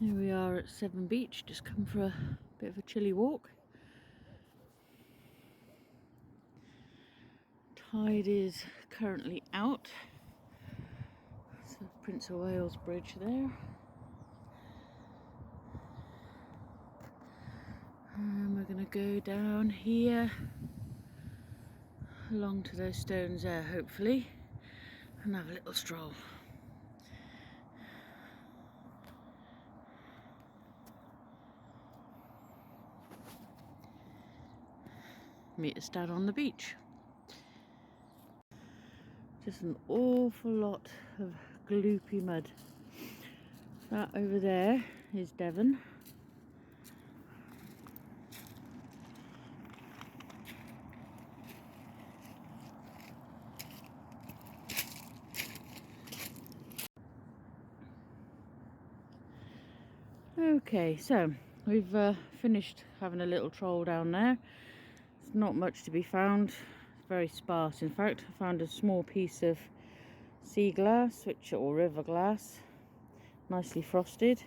Here we are at Severn Beach, just come for a bit of a chilly walk. Tide is currently out. It's the Prince of Wales Bridge there. And we're going to go down here along to those stones there, hopefully, and have a little stroll. Meet us down on the beach. Just an awful lot of gloopy mud. That over there is Devon. Okay, so we've finished having a little troll down there. There's not much to be found. It's very sparse. In fact, I found a small piece of sea glass, or river glass, nicely frosted.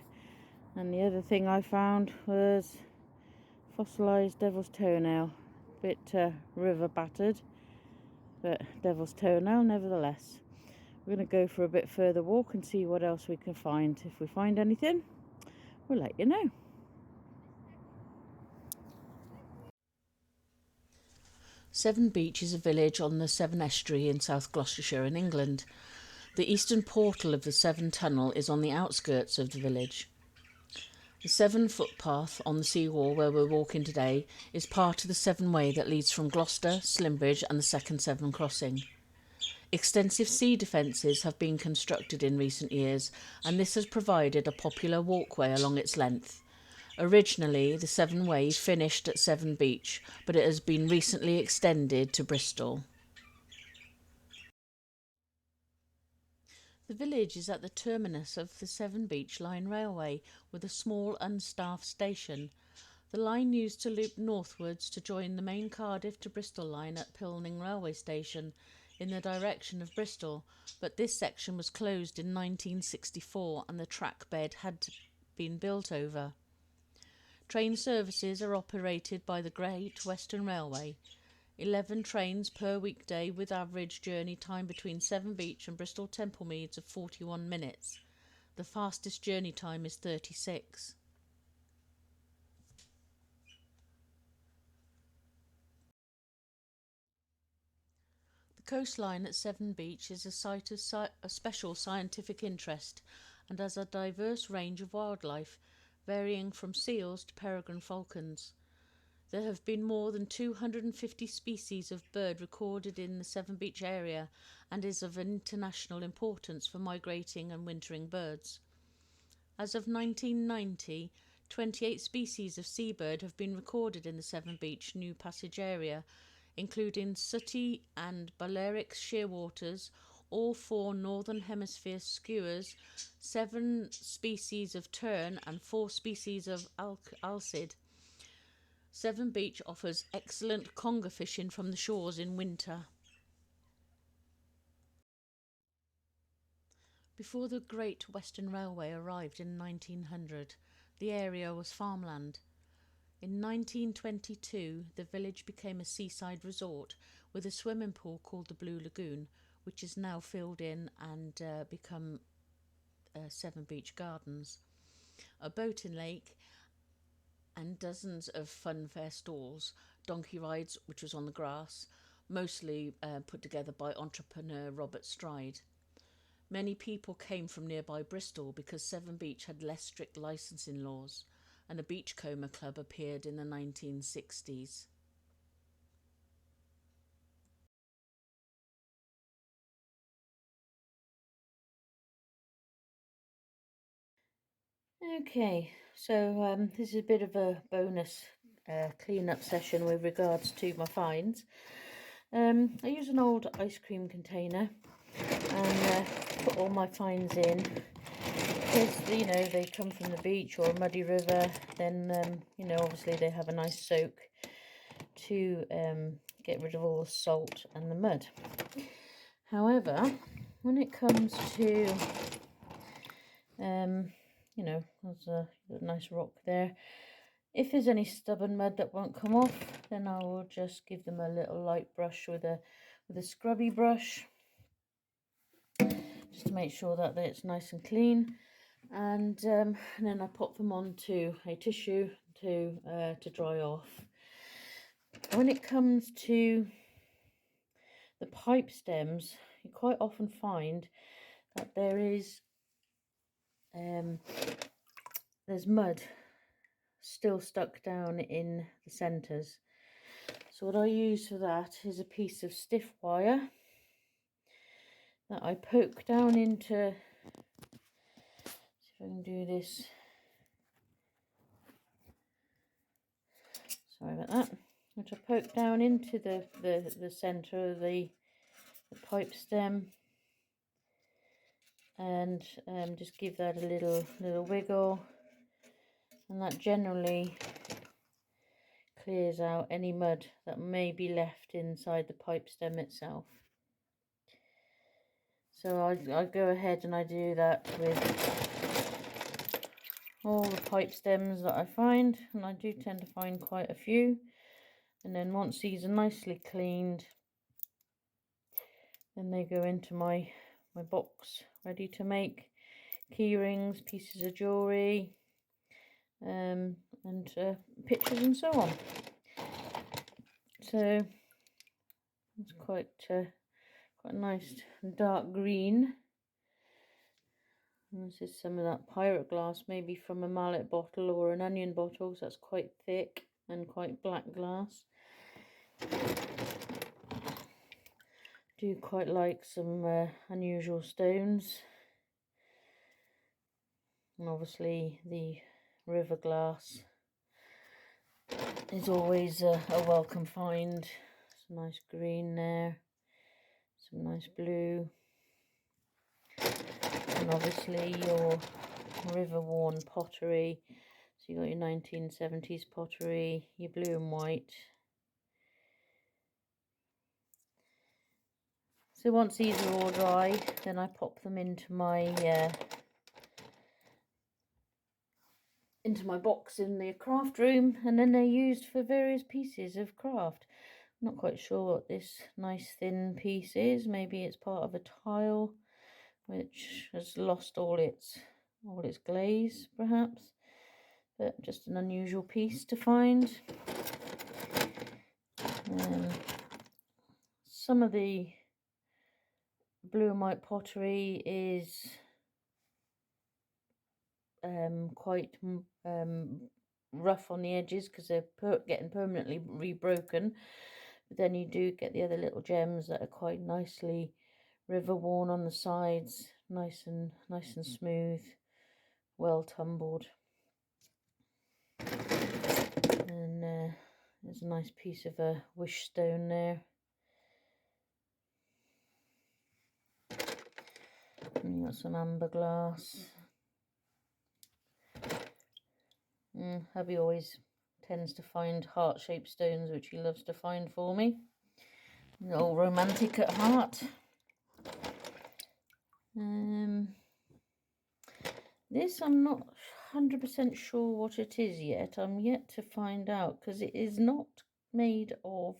And the other thing I found was fossilised devil's toenail. A bit river battered, but devil's toenail nevertheless. We're going to go for a bit further walk and see what else we can find. If we find anything, we'll let you know. Severn Beach is a village on the Severn Estuary in South Gloucestershire in England. The eastern portal of the Severn Tunnel is on the outskirts of the village. The Severn footpath on the seawall where we're walking today is part of the Severn Way that leads from Gloucester, Slimbridge and the second Severn crossing. Extensive sea defences have been constructed in recent years, and this has provided a popular walkway along its length. Originally, the Severn Way finished at Severn Beach, but it has been recently extended to Bristol. The village is at the terminus of the Severn Beach Line Railway, with a small unstaffed station. The line used to loop northwards to join the main Cardiff to Bristol line at Pilning Railway Station in the direction of Bristol, but this section was closed in 1964 and the track bed had been built over. Train services are operated by the Great Western Railway. 11 trains per weekday with average journey time between Severn Beach and Bristol Templemeads of 41 minutes. The fastest journey time is 36. The coastline at Severn Beach is a site of special scientific interest and has a diverse range of wildlife, varying from seals to peregrine falcons. There have been more than 250 species of bird recorded in the Severn Beach area and is of international importance for migrating and wintering birds. As of 1990, 28 species of seabird have been recorded in the Severn Beach New Passage area, including sooty and Balearic shearwaters, all 4 Northern Hemisphere skuas, 7 species of tern and 4 species of alcid. Severn Beach offers excellent conger fishing from the shores in winter. Before the Great Western Railway arrived in 1900, the area was farmland. In 1922, the village became a seaside resort with a swimming pool called the Blue Lagoon, which is now filled in and become Severn Beach Gardens, a boating lake and dozens of funfair stalls, donkey rides, which was on the grass, mostly put together by entrepreneur Robert Stride. Many people came from nearby Bristol because Severn Beach had less strict licensing laws, and a beachcomber club appeared in the 1960s. Okay, so this is a bit of a bonus clean-up session with regards to my finds. I use an old ice cream container and put all my finds in because, they come from the beach or a muddy river. Then, obviously they have a nice soak to get rid of all the salt and the mud. However, when it comes to you know, there's a nice rock there. If there's any stubborn mud that won't come off, then I will just give them a little light brush with a scrubby brush, just to make sure that it's nice and clean. And then I pop them onto a tissue to dry off. When it comes to the pipe stems, you quite often find that there's mud still stuck down in the centres. So what I use for that is a piece of stiff wire that I poke down into, see if I can do this, sorry about that, which I poke down into the centre of the pipe stem, and just give that a little wiggle, and that generally clears out any mud that may be left inside the pipe stem itself. So I go ahead and I do that with all the pipe stems that I find, and I do tend to find quite a few. And then once these are nicely cleaned, then they go into my box, ready to make key rings, pieces of jewellery, and pictures and so on. So it's quite a nice dark green. And this is some of that pirate glass, maybe from a mallet bottle or an onion bottle, so that's quite thick and quite black glass. Do quite like some unusual stones, and obviously the river glass is always a welcome find. Some nice green there, some nice blue, and obviously your river worn pottery. So you got your 1970s pottery, your blue and white. So once these are all dry, then I pop them into my box in the craft room, and then they're used for various pieces of craft. I'm not quite sure what this nice thin piece is. Maybe it's part of a tile which has lost all its glaze, perhaps, but just an unusual piece to find. Some of the blue and white pottery is quite rough on the edges because they're getting permanently rebroken, but then you do get the other little gems that are quite nicely river worn on the sides, nice and smooth, well tumbled. And there's a nice piece of a wish stone there. And you got some amber glass. Hubby always tends to find heart-shaped stones, which he loves to find for me. All romantic at heart. This I'm not 100% sure what it is yet. I'm yet to find out, because it is not made of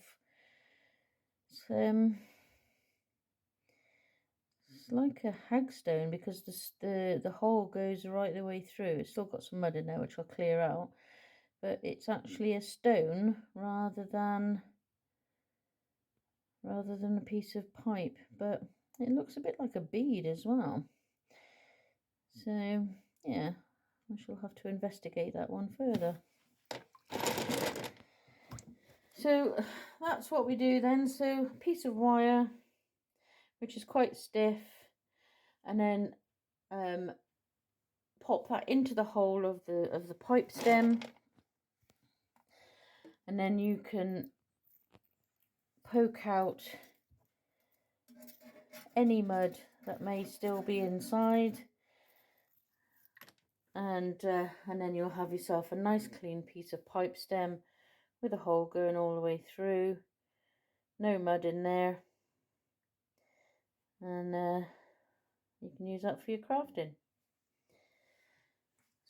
it's like a hagstone, because the hole goes right the way through. It's still got some mud in there which I'll clear out, but it's actually a stone rather than a piece of pipe, but it looks a bit like a bead as well. So yeah, I shall have to investigate that one further. So that's what we do then. So a piece of wire which is quite stiff, and then pop that into the hole of the pipe stem, and then you can poke out any mud that may still be inside, and then you'll have yourself a nice clean piece of pipe stem with a hole going all the way through, no mud in there, and you can use that for your crafting.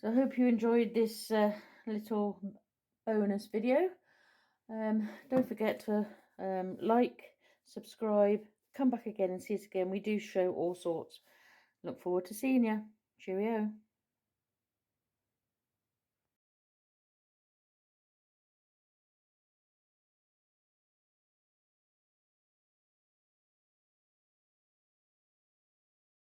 So I hope you enjoyed this little bonus video. Don't forget to like, subscribe, come back again and see us again. We do show all sorts. Look forward to seeing you. Cheerio.